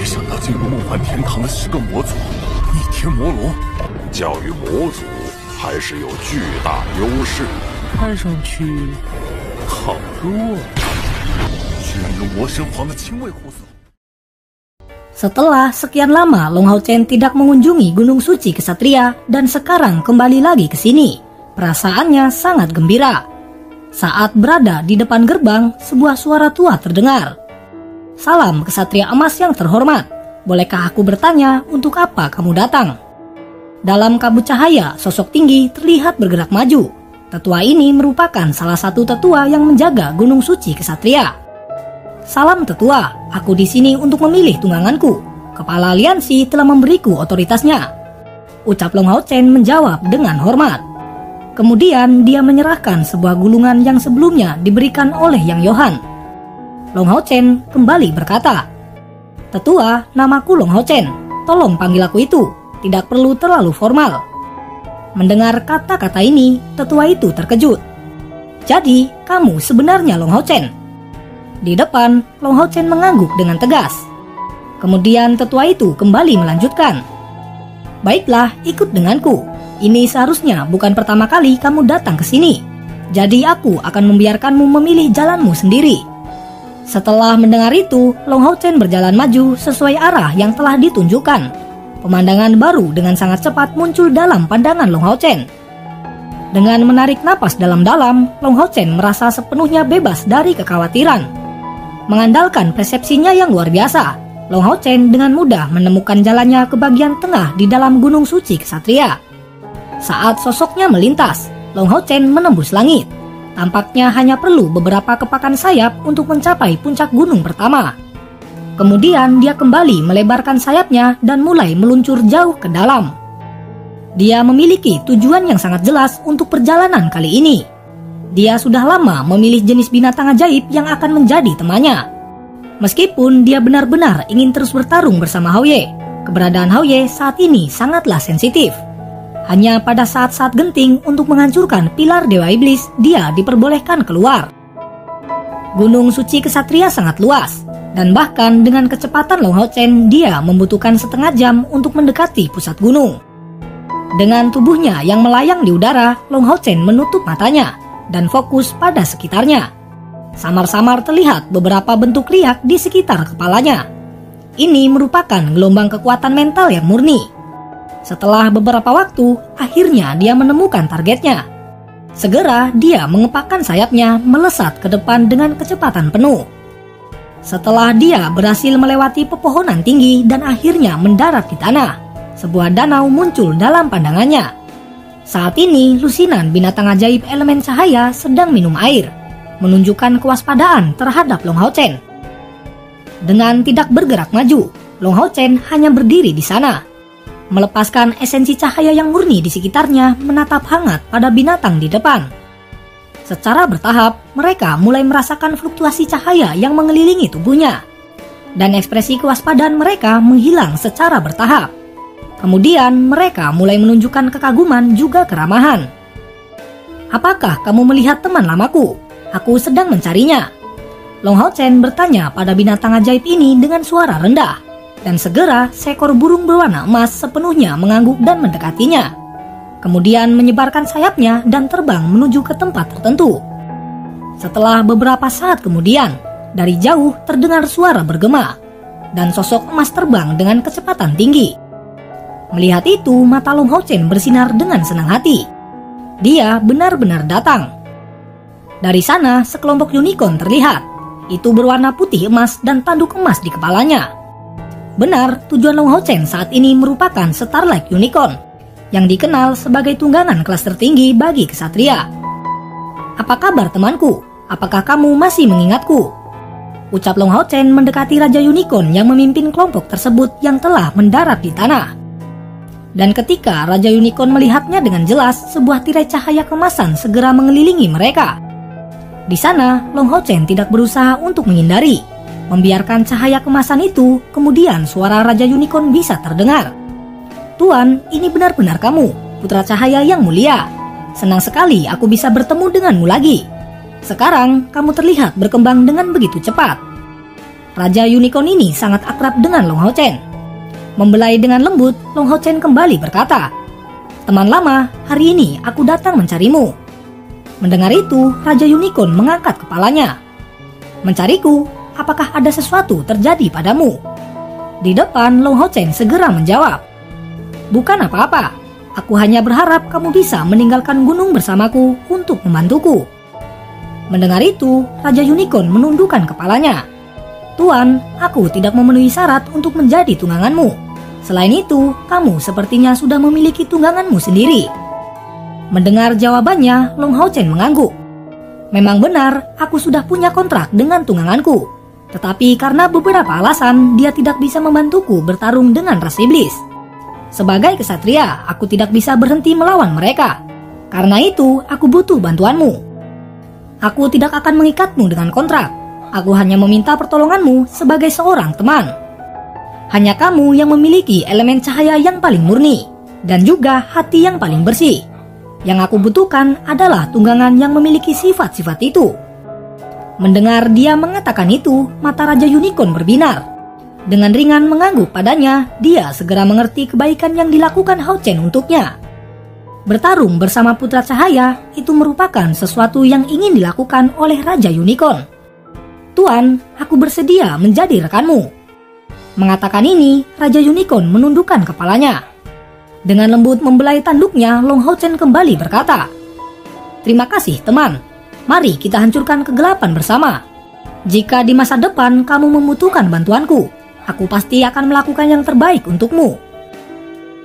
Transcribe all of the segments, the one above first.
想要进入梦幻天堂的10个魔族，逆天魔龙，教育魔族还是有巨大优势。看上去好弱，居然有魔神皇的亲卫护送。 Setelah sekian lama Long Hao Chen tidak mengunjungi Gunung Suci Kesatria dan sekarang kembali lagi ke sini, perasaannya sangat gembira. Saat berada di depan gerbang, sebuah suara tua terdengar. "Salam Kesatria Emas yang terhormat, bolehkah aku bertanya untuk apa kamu datang?" Dalam kabut cahaya, sosok tinggi terlihat bergerak maju. Tetua ini merupakan salah satu tetua yang menjaga Gunung Suci Kesatria. "Salam tetua, aku di sini untuk memilih tungganganku. Kepala aliansi telah memberiku otoritasnya," ucap Long Hao Chen menjawab dengan hormat. Kemudian dia menyerahkan sebuah gulungan yang sebelumnya diberikan oleh Yang Yohan. Long Hao Chen kembali berkata, "Tetua, namaku Long Hao Chen. Tolong panggil aku itu, tidak perlu terlalu formal." Mendengar kata-kata ini, tetua itu terkejut. "Jadi, kamu sebenarnya Long Hao Chen?" Di depan, Long Hao Chen mengangguk dengan tegas. Kemudian tetua itu kembali melanjutkan, "Baiklah, ikut denganku. Ini seharusnya bukan pertama kali kamu datang ke sini. Jadi aku akan membiarkanmu memilih jalanmu sendiri." Setelah mendengar itu, Long Hao Chen berjalan maju sesuai arah yang telah ditunjukkan. Pemandangan baru dengan sangat cepat muncul dalam pandangan Long Hao Chen. Dengan menarik napas dalam-dalam, Long Hao Chen merasa sepenuhnya bebas dari kekhawatiran. Mengandalkan persepsinya yang luar biasa, Long Hao Chen dengan mudah menemukan jalannya ke bagian tengah di dalam Gunung Suci Kesatria. Saat sosoknya melintas, Long Hao Chen menembus langit. Tampaknya hanya perlu beberapa kepakan sayap untuk mencapai puncak gunung pertama. Kemudian dia kembali melebarkan sayapnya dan mulai meluncur jauh ke dalam. Dia memiliki tujuan yang sangat jelas untuk perjalanan kali ini. Dia sudah lama memilih jenis binatang ajaib yang akan menjadi temannya. Meskipun dia benar-benar ingin terus bertarung bersama Hao Ye, keberadaan Hao Ye saat ini sangatlah sensitif. Hanya pada saat-saat genting untuk menghancurkan pilar Dewa Iblis, dia diperbolehkan keluar. Gunung Suci Kesatria sangat luas, dan bahkan dengan kecepatan Long Hao Chen, dia membutuhkan setengah jam untuk mendekati pusat gunung. Dengan tubuhnya yang melayang di udara, Long Hao Chen menutup matanya dan fokus pada sekitarnya. Samar-samar terlihat beberapa bentuk riak di sekitar kepalanya. Ini merupakan gelombang kekuatan mental yang murni. Setelah beberapa waktu, akhirnya dia menemukan targetnya. Segera dia mengepakkan sayapnya melesat ke depan dengan kecepatan penuh. Setelah dia berhasil melewati pepohonan tinggi dan akhirnya mendarat di tanah, sebuah danau muncul dalam pandangannya. Saat ini, lusinan binatang ajaib elemen cahaya sedang minum air, menunjukkan kewaspadaan terhadap Long Hao Chen. Dengan tidak bergerak maju, Long Hao Chen hanya berdiri di sana, melepaskan esensi cahaya yang murni di sekitarnya menatap hangat pada binatang di depan. Secara bertahap, mereka mulai merasakan fluktuasi cahaya yang mengelilingi tubuhnya, dan ekspresi kewaspadaan mereka menghilang secara bertahap. Kemudian mereka mulai menunjukkan kekaguman juga keramahan. "Apakah kamu melihat teman lamaku? Aku sedang mencarinya." Long Hao Chen bertanya pada binatang ajaib ini dengan suara rendah, dan segera seekor burung berwarna emas sepenuhnya mengangguk dan mendekatinya. Kemudian menyebarkan sayapnya dan terbang menuju ke tempat tertentu. Setelah beberapa saat kemudian, dari jauh terdengar suara bergema, dan sosok emas terbang dengan kecepatan tinggi. Melihat itu, mata Long Hao Chen bersinar dengan senang hati. Dia benar-benar datang. Dari sana, sekelompok unicorn terlihat. Itu berwarna putih emas dan tanduk emas di kepalanya. Benar, tujuan Long Hao Chen saat ini merupakan Starlight Unicorn, yang dikenal sebagai tunggangan kelas tertinggi bagi kesatria. "Apa kabar temanku? Apakah kamu masih mengingatku?" ucap Long Hao Chen mendekati Raja Unicorn yang memimpin kelompok tersebut yang telah mendarat di tanah. Dan ketika Raja Unicorn melihatnya dengan jelas, sebuah tirai cahaya kemasan segera mengelilingi mereka. Di sana, Long Hao Chen tidak berusaha untuk menghindari. Membiarkan cahaya kemasan itu, kemudian suara Raja Unicorn bisa terdengar. "Tuan, ini benar-benar kamu, putra cahaya yang mulia. Senang sekali aku bisa bertemu denganmu lagi. Sekarang, kamu terlihat berkembang dengan begitu cepat." Raja Unicorn ini sangat akrab dengan Long Hao Chen. Membelai dengan lembut, Long Hao Chen kembali berkata, "Teman lama, hari ini aku datang mencarimu." Mendengar itu, Raja Unicorn mengangkat kepalanya. "Mencariku? Apakah ada sesuatu terjadi padamu?" Di depan, Long Hao Chen segera menjawab, "Bukan apa-apa. Aku hanya berharap kamu bisa meninggalkan gunung bersamaku untuk membantuku." Mendengar itu, Raja Unicorn menundukkan kepalanya. "Tuan, aku tidak memenuhi syarat untuk menjadi tungganganmu. Selain itu, kamu sepertinya sudah memiliki tungganganmu sendiri." Mendengar jawabannya, Long Hao Chen mengangguk. "Memang benar, aku sudah punya kontrak dengan tungganganku. Tetapi karena beberapa alasan, dia tidak bisa membantuku bertarung dengan ras iblis. Sebagai kesatria, aku tidak bisa berhenti melawan mereka. Karena itu, aku butuh bantuanmu. Aku tidak akan mengikatmu dengan kontrak. Aku hanya meminta pertolonganmu sebagai seorang teman. Hanya kamu yang memiliki elemen cahaya yang paling murni, dan juga hati yang paling bersih. Yang aku butuhkan adalah tunggangan yang memiliki sifat-sifat itu." Mendengar dia mengatakan itu, mata Raja Unicorn berbinar. Dengan ringan mengangguk padanya, dia segera mengerti kebaikan yang dilakukan Hao Chen untuknya. Bertarung bersama Putra Cahaya itu merupakan sesuatu yang ingin dilakukan oleh Raja Unicorn. "Tuan, aku bersedia menjadi rekanmu." Mengatakan ini, Raja Unicorn menundukkan kepalanya. Dengan lembut membelai tanduknya, Long Hao Chen kembali berkata, "Terima kasih teman, mari kita hancurkan kegelapan bersama. Jika di masa depan kamu membutuhkan bantuanku, aku pasti akan melakukan yang terbaik untukmu."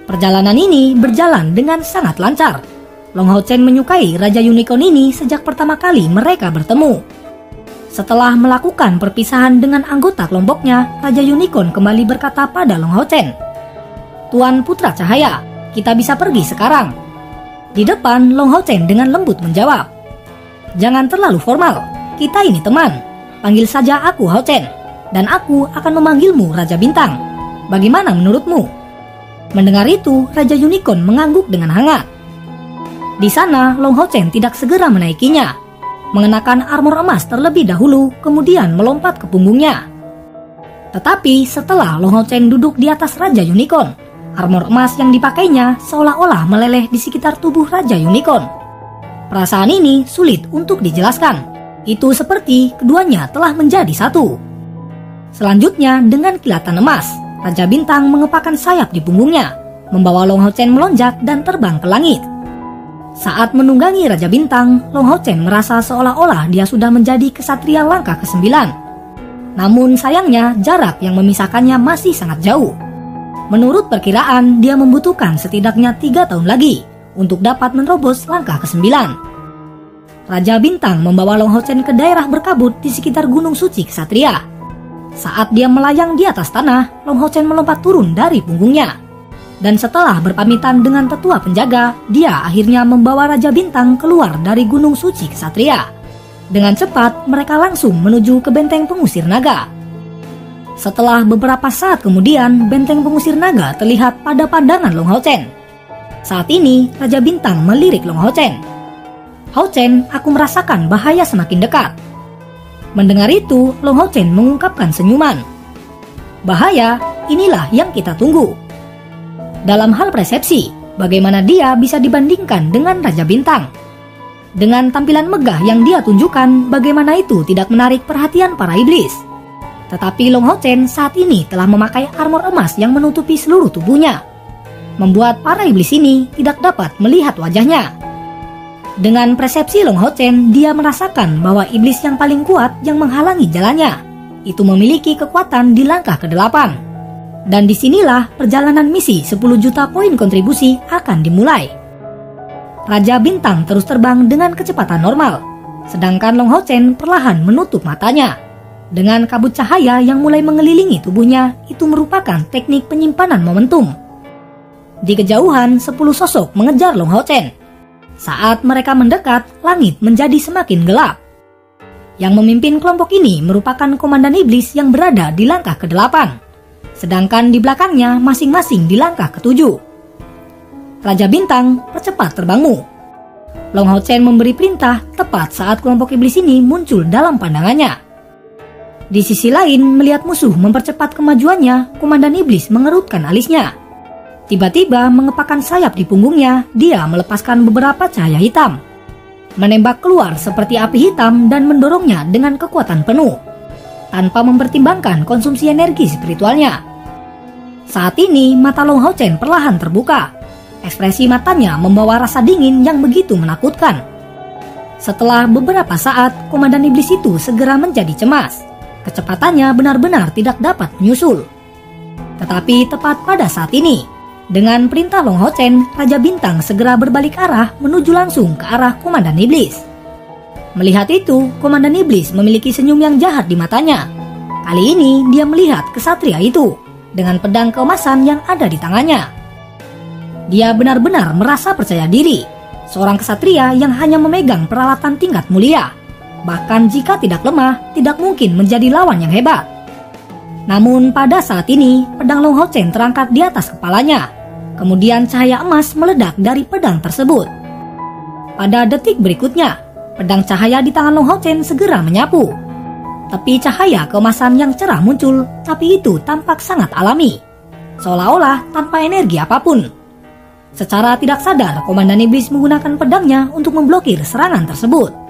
Perjalanan ini berjalan dengan sangat lancar. Long Hao Chen menyukai Raja Unicorn ini sejak pertama kali mereka bertemu. Setelah melakukan perpisahan dengan anggota kelompoknya, Raja Unicorn kembali berkata pada Long Hao Chen, "Tuan Putra Cahaya, kita bisa pergi sekarang." Di depan, Long Hao Chen dengan lembut menjawab, "Jangan terlalu formal, kita ini teman. Panggil saja aku Hao Chen, dan aku akan memanggilmu Raja Bintang. Bagaimana menurutmu?" Mendengar itu, Raja Unicorn mengangguk dengan hangat. Di sana, Long Hao Chen tidak segera menaikinya. Mengenakan armor emas terlebih dahulu, kemudian melompat ke punggungnya. Tetapi setelah Long Hao Chen duduk di atas Raja Unicorn, armor emas yang dipakainya seolah-olah meleleh di sekitar tubuh Raja Unicorn. Perasaan ini sulit untuk dijelaskan. Itu seperti keduanya telah menjadi satu. Selanjutnya, dengan kilatan emas, Raja Bintang mengepakkan sayap di punggungnya, membawa Long Hao Chen melonjak dan terbang ke langit. Saat menunggangi Raja Bintang, Long Hao Chen merasa seolah-olah dia sudah menjadi kesatria langkah ke-9. Namun sayangnya jarak yang memisahkannya masih sangat jauh. Menurut perkiraan, dia membutuhkan setidaknya 3 tahun lagi untuk dapat menerobos langkah ke-9. Raja Bintang membawa Long Hao Chen ke daerah berkabut di sekitar Gunung Suci Kesatria. Saat dia melayang di atas tanah, Long Hao Chen melompat turun dari punggungnya. Dan setelah berpamitan dengan tetua penjaga, dia akhirnya membawa Raja Bintang keluar dari Gunung Suci Kesatria. Dengan cepat, mereka langsung menuju ke benteng pengusir naga. Setelah beberapa saat kemudian, benteng pengusir naga terlihat pada pandangan Long Hao Chen. Saat ini, Raja Bintang melirik Long Hao Chen. "Hao Chen, aku merasakan bahaya semakin dekat." Mendengar itu, Long Hao Chen mengungkapkan senyuman. "Bahaya, inilah yang kita tunggu." Dalam hal persepsi, bagaimana dia bisa dibandingkan dengan Raja Bintang? Dengan tampilan megah yang dia tunjukkan, bagaimana itu tidak menarik perhatian para iblis? Tetapi Long Hao Chen saat ini telah memakai armor emas yang menutupi seluruh tubuhnya, membuat para iblis ini tidak dapat melihat wajahnya. Dengan persepsi Long Hao Chen, dia merasakan bahwa iblis yang paling kuat yang menghalangi jalannya itu memiliki kekuatan di langkah ke-8. Dan disinilah perjalanan misi 10 juta poin kontribusi akan dimulai. Raja Bintang terus terbang dengan kecepatan normal, sedangkan Long Hao Chen perlahan menutup matanya. Dengan kabut cahaya yang mulai mengelilingi tubuhnya, itu merupakan teknik penyimpanan momentum. Di kejauhan, 10 sosok mengejar Long Hao Chen. Saat mereka mendekat, langit menjadi semakin gelap. Yang memimpin kelompok ini merupakan komandan iblis yang berada di langkah ke-8. Sedangkan di belakangnya masing-masing di langkah ke-7. "Raja Bintang, percepat terbangmu." Long Hao Chen memberi perintah tepat saat kelompok iblis ini muncul dalam pandangannya. Di sisi lain, melihat musuh mempercepat kemajuannya, Komandan Iblis mengerutkan alisnya. Tiba-tiba mengepakkan sayap di punggungnya, dia melepaskan beberapa cahaya hitam. Menembak keluar seperti api hitam dan mendorongnya dengan kekuatan penuh, tanpa mempertimbangkan konsumsi energi spiritualnya. Saat ini, mata Long Hao Chen perlahan terbuka. Ekspresi matanya membawa rasa dingin yang begitu menakutkan. Setelah beberapa saat, Komandan Iblis itu segera menjadi cemas. Kecepatannya benar-benar tidak dapat menyusul. Tetapi tepat pada saat ini, dengan perintah Long Hao Chen, Raja Bintang segera berbalik arah menuju langsung ke arah Komandan Iblis. Melihat itu, Komandan Iblis memiliki senyum yang jahat di matanya. Kali ini dia melihat kesatria itu dengan pedang keemasan yang ada di tangannya. Dia benar-benar merasa percaya diri, seorang kesatria yang hanya memegang peralatan tingkat mulia. Bahkan jika tidak lemah, tidak mungkin menjadi lawan yang hebat. Namun pada saat ini, pedang Long Hao Chen terangkat di atas kepalanya. Kemudian cahaya emas meledak dari pedang tersebut. Pada detik berikutnya, pedang cahaya di tangan Long Hao Chen segera menyapu. Tepi cahaya keemasan yang cerah muncul, tapi itu tampak sangat alami, seolah-olah tanpa energi apapun. Secara tidak sadar, Komandan Iblis menggunakan pedangnya untuk memblokir serangan tersebut.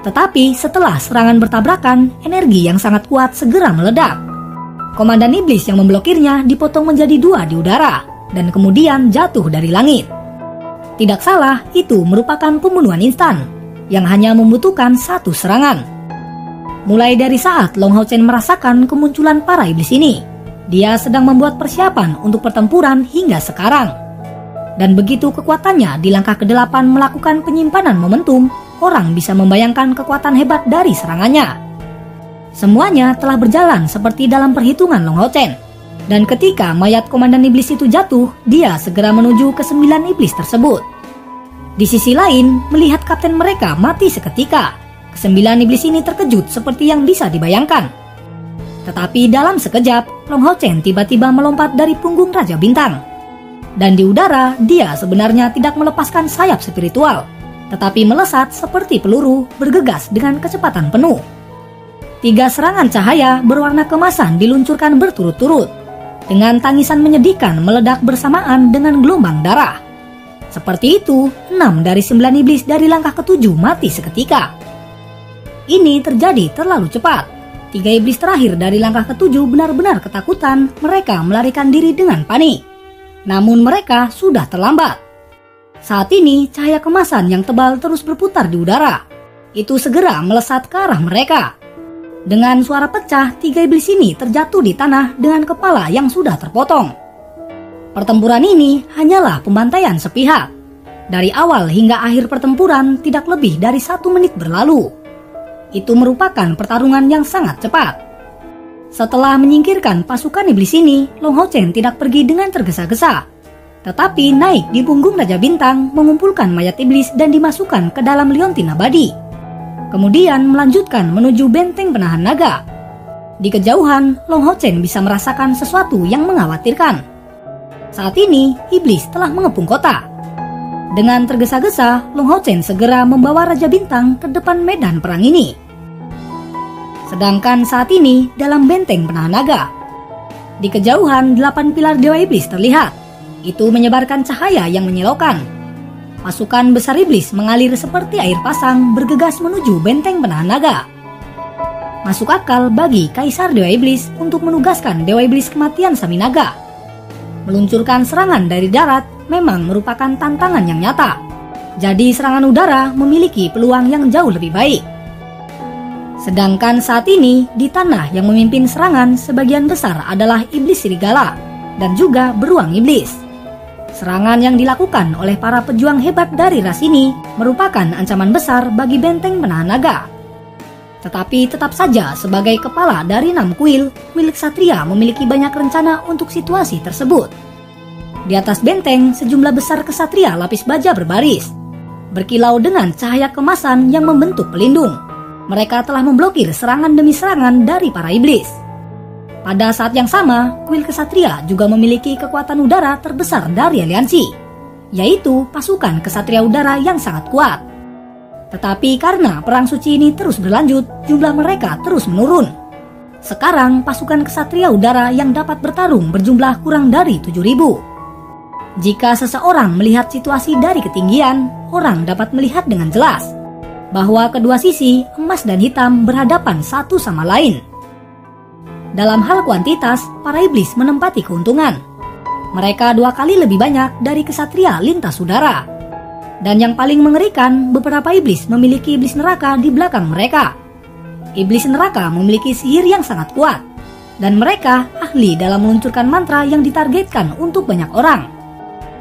Tetapi setelah serangan bertabrakan, energi yang sangat kuat segera meledak. Komandan Iblis yang memblokirnya dipotong menjadi dua di udara, dan kemudian jatuh dari langit. Tidak salah, itu merupakan pembunuhan instan, yang hanya membutuhkan satu serangan. Mulai dari saat Long Hao Chen merasakan kemunculan para iblis ini, dia sedang membuat persiapan untuk pertempuran hingga sekarang. Dan begitu kekuatannya di langkah ke-8 melakukan penyimpanan momentum, orang bisa membayangkan kekuatan hebat dari serangannya. Semuanya telah berjalan seperti dalam perhitungan Long Hao Chen. Dan ketika mayat Komandan Iblis itu jatuh, dia segera menuju ke 9 iblis tersebut. Di sisi lain, melihat kapten mereka mati seketika, ke-9 iblis ini terkejut seperti yang bisa dibayangkan. Tetapi dalam sekejap, Long Hao Chen tiba-tiba melompat dari punggung Raja Bintang. Dan di udara, dia sebenarnya tidak melepaskan sayap spiritual, tetapi melesat seperti peluru bergegas dengan kecepatan penuh. 3 serangan cahaya berwarna keemasan diluncurkan berturut-turut, dengan tangisan menyedihkan meledak bersamaan dengan gelombang darah. Seperti itu, 6 dari 9 iblis dari langkah ke-7 mati seketika. Ini terjadi terlalu cepat. 3 iblis terakhir dari langkah ke-7 benar-benar ketakutan, mereka melarikan diri dengan panik. Namun mereka sudah terlambat. Saat ini cahaya kemasan yang tebal terus berputar di udara. Itu segera melesat ke arah mereka. Dengan suara pecah, 3 iblis ini terjatuh di tanah dengan kepala yang sudah terpotong. Pertempuran ini hanyalah pembantaian sepihak. Dari awal hingga akhir pertempuran tidak lebih dari 1 menit berlalu. Itu merupakan pertarungan yang sangat cepat. Setelah menyingkirkan pasukan iblis ini, Long Hao Chen tidak pergi dengan tergesa-gesa, tetapi naik di punggung Raja Bintang, mengumpulkan mayat iblis dan dimasukkan ke dalam liontin abadi. Kemudian melanjutkan menuju benteng penahan naga. Di kejauhan, Long Hao Chen bisa merasakan sesuatu yang mengkhawatirkan. Saat ini, iblis telah mengepung kota. Dengan tergesa-gesa, Long Hao Chen segera membawa Raja Bintang ke depan medan perang ini. Sedangkan saat ini dalam benteng penahan naga, di kejauhan 8 pilar dewa iblis terlihat. Itu menyebarkan cahaya yang menyilaukan. Pasukan besar iblis mengalir seperti air pasang bergegas menuju benteng penahan naga. Masuk akal bagi Kaisar Dewa Iblis untuk menugaskan Dewa Iblis Kematian Saminaga. Meluncurkan serangan dari darat memang merupakan tantangan yang nyata. Jadi serangan udara memiliki peluang yang jauh lebih baik. Sedangkan saat ini, di tanah yang memimpin serangan sebagian besar adalah iblis serigala dan juga beruang iblis. Serangan yang dilakukan oleh para pejuang hebat dari ras ini merupakan ancaman besar bagi benteng penahan naga. Tetapi tetap saja sebagai kepala dari 6 kuil Ksatria memiliki banyak rencana untuk situasi tersebut. Di atas benteng, sejumlah besar kesatria lapis baja berbaris, berkilau dengan cahaya kemasan yang membentuk pelindung. Mereka telah memblokir serangan demi serangan dari para iblis. Pada saat yang sama, kuil kesatria juga memiliki kekuatan udara terbesar dari aliansi, yaitu pasukan kesatria udara yang sangat kuat. Tetapi karena perang suci ini terus berlanjut, jumlah mereka terus menurun. Sekarang pasukan kesatria udara yang dapat bertarung berjumlah kurang dari 7.000. Jika seseorang melihat situasi dari ketinggian, orang dapat melihat dengan jelas bahwa kedua sisi, emas dan hitam, berhadapan satu sama lain. Dalam hal kuantitas, para iblis menempati keuntungan. Mereka 2 kali lebih banyak dari kesatria lintas udara. Dan yang paling mengerikan, beberapa iblis memiliki iblis neraka di belakang mereka. Iblis neraka memiliki sihir yang sangat kuat, dan mereka ahli dalam meluncurkan mantra yang ditargetkan untuk banyak orang.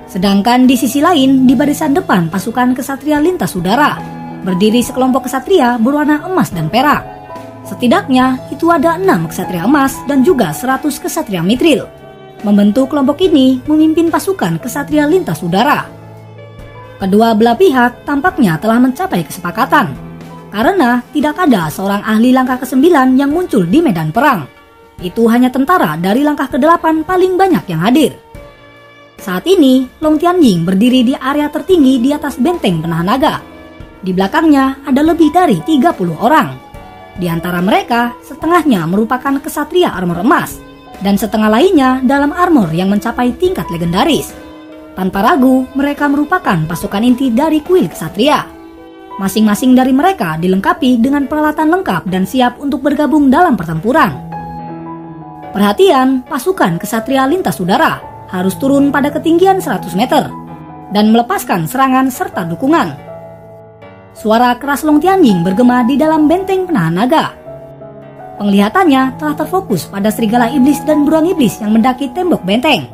Sedangkan di sisi lain, di barisan depan pasukan kesatria lintas udara, berdiri sekelompok kesatria berwarna emas dan perak. Setidaknya itu ada 6 kesatria emas dan juga 100 kesatria mithril. Membentuk kelompok ini memimpin pasukan kesatria lintas udara. Kedua belah pihak tampaknya telah mencapai kesepakatan, karena tidak ada seorang ahli langkah ke-9 yang muncul di medan perang. Itu hanya tentara dari langkah ke-8 paling banyak yang hadir. Saat ini, Long Tianying berdiri di area tertinggi di atas benteng penahan naga. Di belakangnya ada lebih dari 30 orang. Di antara mereka, setengahnya merupakan kesatria armor emas, dan setengah lainnya dalam armor yang mencapai tingkat legendaris. Tanpa ragu, mereka merupakan pasukan inti dari kuil kesatria. Masing-masing dari mereka dilengkapi dengan peralatan lengkap dan siap untuk bergabung dalam pertempuran. Perhatian, pasukan kesatria lintas udara harus turun pada ketinggian 100 meter dan melepaskan serangan serta dukungan. Suara keras Long Tianying bergema di dalam benteng penahan naga. Penglihatannya telah terfokus pada serigala iblis dan beruang iblis yang mendaki tembok benteng.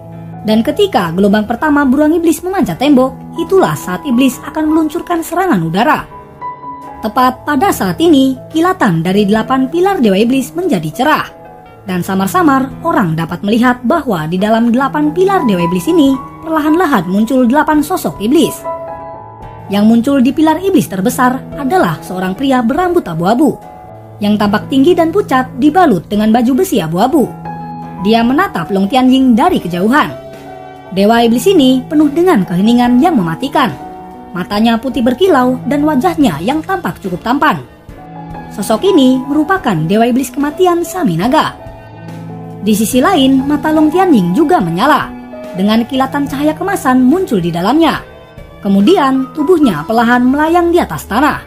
Dan ketika gelombang pertama beruang iblis memanjat tembok, itulah saat iblis akan meluncurkan serangan udara. Tepat pada saat ini, kilatan dari 8 pilar Dewa Iblis menjadi cerah. Dan samar-samar orang dapat melihat bahwa di dalam 8 pilar Dewa Iblis ini perlahan-lahan muncul 8 sosok iblis. Yang muncul di pilar iblis terbesar adalah seorang pria berambut abu-abu yang tampak tinggi dan pucat dibalut dengan baju besi abu-abu. Dia menatap Long Tianying dari kejauhan. Dewa Iblis ini penuh dengan keheningan yang mematikan. Matanya putih berkilau dan wajahnya yang tampak cukup tampan. Sosok ini merupakan Dewa Iblis Kematian Saminaga. Di sisi lain, mata Long Tianying juga menyala, dengan kilatan cahaya kemasan muncul di dalamnya. Kemudian tubuhnya perlahan melayang di atas tanah.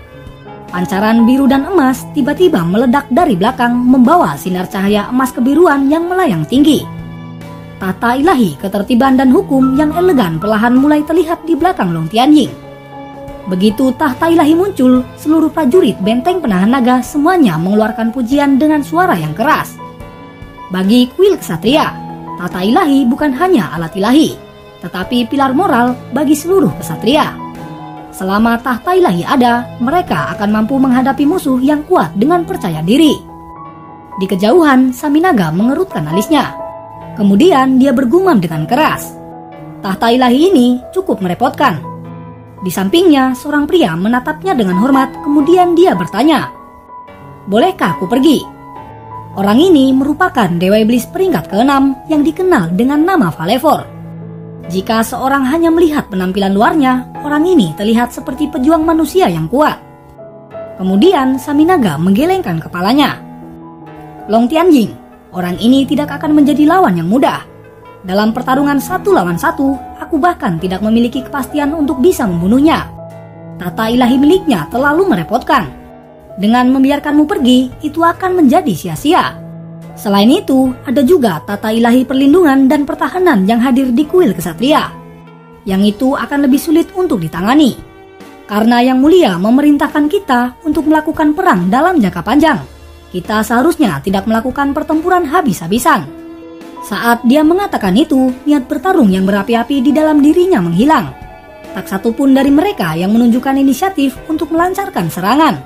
Pancaran biru dan emas tiba-tiba meledak dari belakang membawa sinar cahaya emas kebiruan yang melayang tinggi. Tata ilahi ketertiban dan hukum yang elegan perlahan mulai terlihat di belakang Long Tianying. Begitu tahta ilahi muncul, seluruh prajurit benteng penahan naga semuanya mengeluarkan pujian dengan suara yang keras. Bagi kuil kesatria, tahta ilahi bukan hanya alat ilahi, tetapi pilar moral bagi seluruh kesatria. Selama tahta ilahi ada, mereka akan mampu menghadapi musuh yang kuat dengan percaya diri. Di kejauhan, Saminaga mengerutkan alisnya. Kemudian dia bergumam dengan keras. Tahta ilahi ini cukup merepotkan. Di sampingnya, seorang pria menatapnya dengan hormat, kemudian dia bertanya, "Bolehkah aku pergi?" Orang ini merupakan Dewa Iblis peringkat ke-6 yang dikenal dengan nama Valevor. Jika seorang hanya melihat penampilan luarnya, orang ini terlihat seperti pejuang manusia yang kuat. Kemudian Saminaga menggelengkan kepalanya. Long Tianying, orang ini tidak akan menjadi lawan yang mudah. Dalam pertarungan 1 lawan 1, aku bahkan tidak memiliki kepastian untuk bisa membunuhnya. Tata ilahi miliknya terlalu merepotkan. Dengan membiarkanmu pergi, itu akan menjadi sia-sia. Selain itu, ada juga tata ilahi perlindungan dan pertahanan yang hadir di kuil kesatria. Yang itu akan lebih sulit untuk ditangani. Karena Yang Mulia memerintahkan kita untuk melakukan perang dalam jangka panjang. Kita seharusnya tidak melakukan pertempuran habis-habisan. Saat dia mengatakan itu, niat bertarung yang berapi-api di dalam dirinya menghilang. Tak satu pun dari mereka yang menunjukkan inisiatif untuk melancarkan serangan.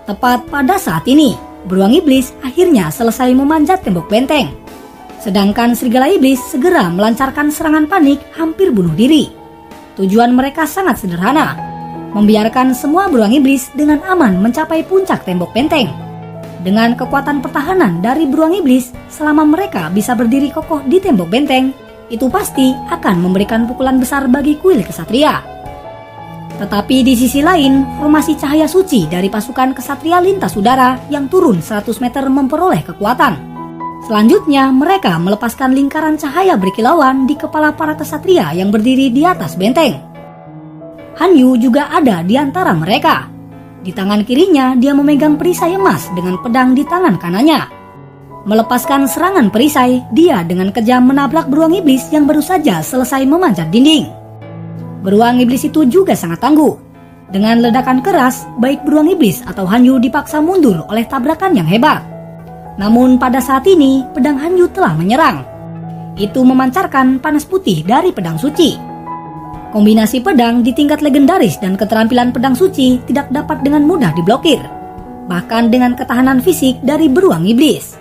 Tepat pada saat ini, beruang iblis akhirnya selesai memanjat tembok benteng. Sedangkan serigala iblis segera melancarkan serangan panik hampir bunuh diri. Tujuan mereka sangat sederhana, membiarkan semua beruang iblis dengan aman mencapai puncak tembok benteng. Dengan kekuatan pertahanan dari beruang iblis, selama mereka bisa berdiri kokoh di tembok benteng, itu pasti akan memberikan pukulan besar bagi kuil kesatria. Tetapi di sisi lain, formasi cahaya suci dari pasukan kesatria lintas udara yang turun 100 meter memperoleh kekuatan. Selanjutnya, mereka melepaskan lingkaran cahaya berkilauan di kepala para kesatria yang berdiri di atas benteng. Han Yu juga ada di antara mereka. Di tangan kirinya, dia memegang perisai emas dengan pedang di tangan kanannya. Melepaskan serangan perisai, dia dengan kejam menabrak beruang iblis yang baru saja selesai memanjat dinding. Beruang iblis itu juga sangat tangguh. Dengan ledakan keras, baik beruang iblis atau Han Yu dipaksa mundur oleh tabrakan yang hebat. Namun pada saat ini, pedang Han Yu telah menyerang. Itu memancarkan panas putih dari pedang suci. Kombinasi pedang di tingkat legendaris dan keterampilan pedang suci tidak dapat dengan mudah diblokir, bahkan dengan ketahanan fisik dari beruang iblis.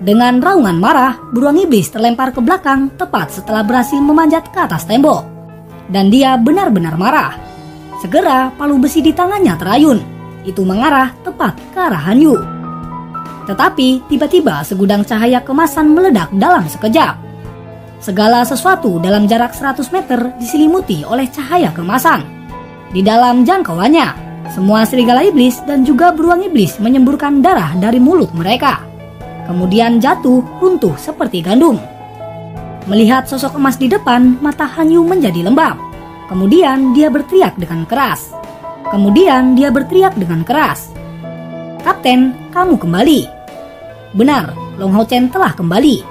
Dengan raungan marah, beruang iblis terlempar ke belakang tepat setelah berhasil memanjat ke atas tembok. Dan dia benar-benar marah. Segera palu besi di tangannya terayun. Itu mengarah tepat ke arah Han Yu. Tetapi tiba-tiba segudang cahaya kemasan meledak dalam sekejap. Segala sesuatu dalam jarak 100 meter diselimuti oleh cahaya kemasan. Di dalam jangkauannya, semua serigala iblis dan juga beruang iblis menyemburkan darah dari mulut mereka. Kemudian jatuh runtuh seperti gandum. Melihat sosok emas di depan, mata Han Yu menjadi lembab. Kemudian dia berteriak dengan keras. "Kapten, kamu kembali." Benar, Long Hao Chen telah kembali.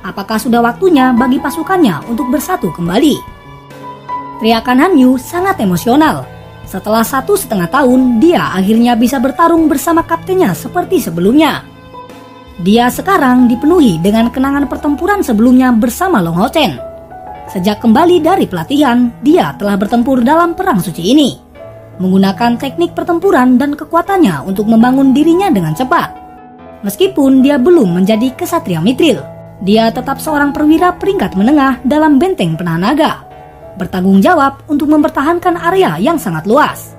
Apakah sudah waktunya bagi pasukannya untuk bersatu kembali? Teriakan Han Yu sangat emosional. Setelah 1,5 tahun, dia akhirnya bisa bertarung bersama kaptennya seperti sebelumnya. Dia sekarang dipenuhi dengan kenangan pertempuran sebelumnya bersama Long Hao Chen. Sejak kembali dari pelatihan, dia telah bertempur dalam perang suci ini, menggunakan teknik pertempuran dan kekuatannya untuk membangun dirinya dengan cepat. Meskipun dia belum menjadi kesatria Mithril, dia tetap seorang perwira peringkat menengah dalam benteng penahan naga, bertanggung jawab untuk mempertahankan area yang sangat luas.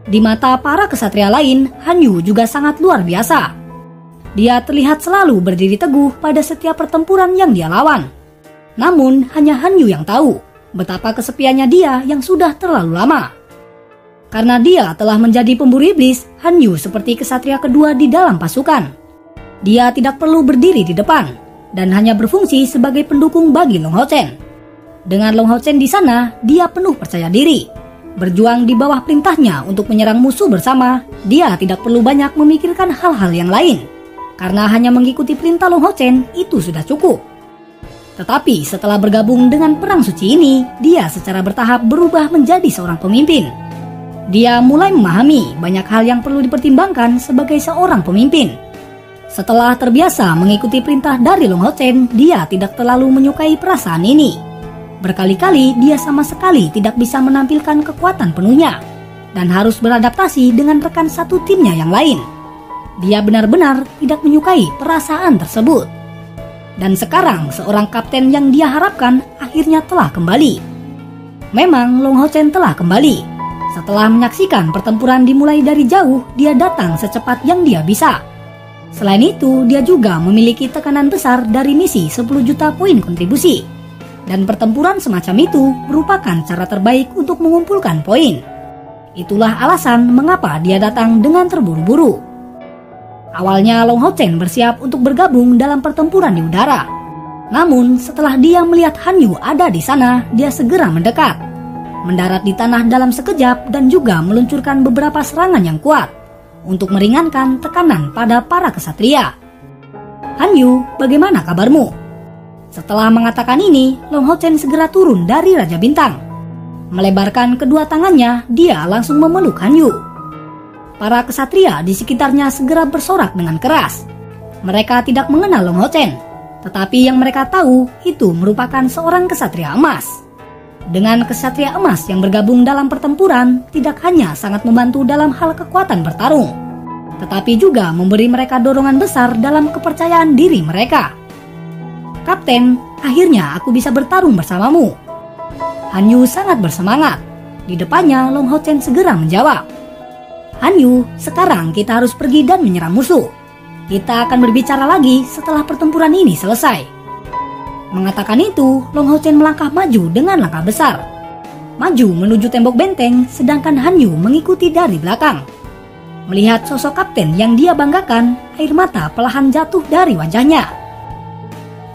Di mata para kesatria lain, Han Yu juga sangat luar biasa. Dia terlihat selalu berdiri teguh pada setiap pertempuran yang dia lawan. Namun hanya Han Yu yang tahu betapa kesepiannya dia yang sudah terlalu lama. Karena dia telah menjadi pemburu iblis, Han Yu seperti kesatria kedua di dalam pasukan. Dia tidak perlu berdiri di depan dan hanya berfungsi sebagai pendukung bagi Long Hao Chen. Dengan Long Hao Chen di sana, dia penuh percaya diri. Berjuang di bawah perintahnya untuk menyerang musuh bersama, dia tidak perlu banyak memikirkan hal-hal yang lain. Karena hanya mengikuti perintah Long Hao Chen itu sudah cukup. Tetapi setelah bergabung dengan perang suci ini, dia secara bertahap berubah menjadi seorang pemimpin. Dia mulai memahami banyak hal yang perlu dipertimbangkan sebagai seorang pemimpin. Setelah terbiasa mengikuti perintah dari Long Hao Chen, dia tidak terlalu menyukai perasaan ini. Berkali-kali dia sama sekali tidak bisa menampilkan kekuatan penuhnya dan harus beradaptasi dengan rekan satu timnya yang lain. Dia benar-benar tidak menyukai perasaan tersebut. Dan sekarang seorang kapten yang dia harapkan akhirnya telah kembali. Memang Long Hao Chen telah kembali. Setelah menyaksikan pertempuran dimulai dari jauh, dia datang secepat yang dia bisa. Selain itu, dia juga memiliki tekanan besar dari misi 10 juta poin kontribusi. Dan pertempuran semacam itu merupakan cara terbaik untuk mengumpulkan poin. Itulah alasan mengapa dia datang dengan terburu-buru. Awalnya Long Hao Chen bersiap untuk bergabung dalam pertempuran di udara. Namun setelah dia melihat Han Yu ada di sana, dia segera mendekat, mendarat di tanah dalam sekejap dan juga meluncurkan beberapa serangan yang kuat untuk meringankan tekanan pada para kesatria. "Han Yu, bagaimana kabarmu?" Setelah mengatakan ini, Long Hao Chen segera turun dari Raja Bintang. Melebarkan kedua tangannya, dia langsung memeluk Han Yu. Para kesatria di sekitarnya segera bersorak dengan keras. Mereka tidak mengenal Long Hao Chen, tetapi yang mereka tahu itu merupakan seorang kesatria emas. Dengan kesatria emas yang bergabung dalam pertempuran, tidak hanya sangat membantu dalam hal kekuatan bertarung, tetapi juga memberi mereka dorongan besar dalam kepercayaan diri mereka. "Kapten, akhirnya aku bisa bertarung bersamamu." Han Yu sangat bersemangat. Di depannya Long Hao Chen segera menjawab, "Han Yu, sekarang kita harus pergi dan menyerang musuh. Kita akan berbicara lagi setelah pertempuran ini selesai." Mengatakan itu, Long Hao Chen melangkah maju dengan langkah besar. maju menuju tembok benteng, sedangkan Han Yu mengikuti dari belakang. Melihat sosok kapten yang dia banggakan, air mata perlahan jatuh dari wajahnya.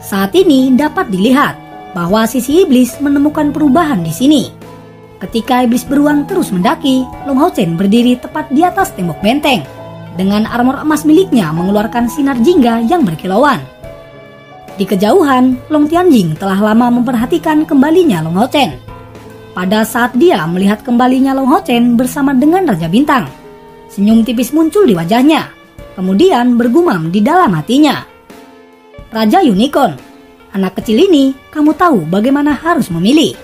Saat ini dapat dilihat bahwa sisi iblis menemukan perubahan di sini. Ketika iblis beruang terus mendaki, Long Hao Chen berdiri tepat di atas tembok benteng. Dengan armor emas miliknya mengeluarkan sinar jingga yang berkilauan. Di kejauhan, Long Tianjing telah lama memperhatikan kembalinya Long Hao Chen. Pada saat dia melihat kembalinya Long Hao Chen bersama dengan Raja Bintang, senyum tipis muncul di wajahnya, kemudian bergumam di dalam hatinya. Raja Unicorn, anak kecil ini, kamu tahu bagaimana harus memilih.